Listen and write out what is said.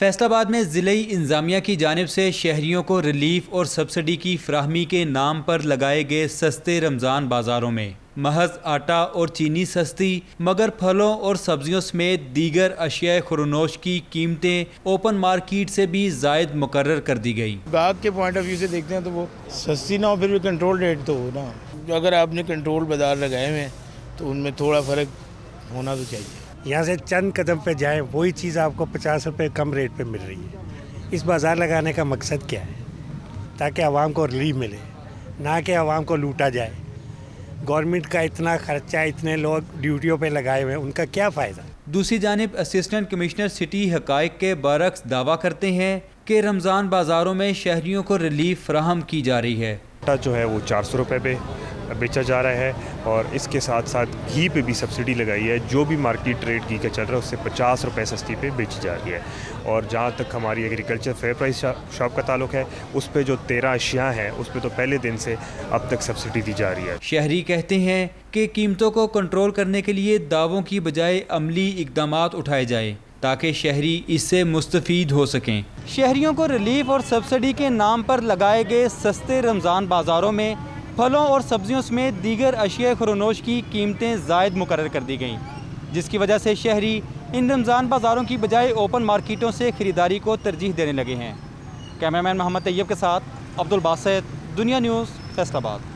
فیصل آباد میں ضلعی انتظامیہ کی جانب سے شہریوں کو ریلیف اور سبسڈی کی فراہمی کے نام پر لگائے گئے سستے رمضان بازاروں میں محض آٹا اور چینی سستی، مگر پھلوں اور سبزیوں سمیت دیگر اشیاء خورنوش کی قیمتیں اوپن مارکیٹ سے بھی زائد مقرر کر دی گئی۔ باغ کے پوائنٹ آف ویو سے دیکھتے ہیں تو وہ سستی نہ ہو، پھر بھی کنٹرول ریٹ تو ہو نا۔ اگر آپ نے کنٹرول بازار لگائے ہوئے ہیں تو ان میں تھوڑا فرق ہونا تو چاہیے۔ یہاں سے چند قدم پہ جائیں وہی چیز آپ کو 50 روپے کم ریٹ پہ مل رہی ہے۔ اس بازار لگانے کا مقصد کیا ہے؟ تاکہ عوام کو ریلیف ملے، نہ کہ عوام کو لوٹا جائے۔ گورنمنٹ کا اتنا خرچہ، اتنے لوگ ڈیوٹیوں پہ لگائے ہوئے ہیں، ان کا کیا فائدہ؟ دوسری جانب اسسٹنٹ کمشنر سٹی حقائق کے برعکس دعویٰ کرتے ہیں کہ رمضان بازاروں میں شہریوں کو ریلیف فراہم کی جا رہی ہے۔ آٹا جو ہے وہ 400 روپے پہ بیچا جا رہا ہے، اور اس کے ساتھ ساتھ گھی پہ بھی سبسڈی لگائی ہے۔ جو بھی مارکیٹ ریٹ گھی کا چل رہا ہے اس سے 50 روپے سستی پہ بیچی جا رہی ہے۔ اور جہاں تک ہماری ایگریکلچر فیئر پرائز شاپ کا تعلق ہے، اس پہ جو 13 اشیاء ہیں اس پہ تو پہلے دن سے اب تک سبسڈی دی جا رہی ہے۔ شہری کہتے ہیں کہ قیمتوں کو کنٹرول کرنے کے لیے دعووں کی بجائے عملی اقدامات اٹھائے جائیں تاکہ شہری اس سے مستفید ہو سکیں۔ شہریوں کو ریلیف اور سبسڈی کے نام پر لگائے گئے سستے رمضان بازاروں میں پھلوں اور سبزیوں سمیت دیگر اشیاء خورنوش کی قیمتیں زائد مقرر کر دی گئیں، جس کی وجہ سے شہری ان رمضان بازاروں کی بجائے اوپن مارکیٹوں سے خریداری کو ترجیح دینے لگے ہیں۔ کیمرہ مین محمد طیب کے ساتھ عبدالباسط، دنیا نیوز، فیصل آباد۔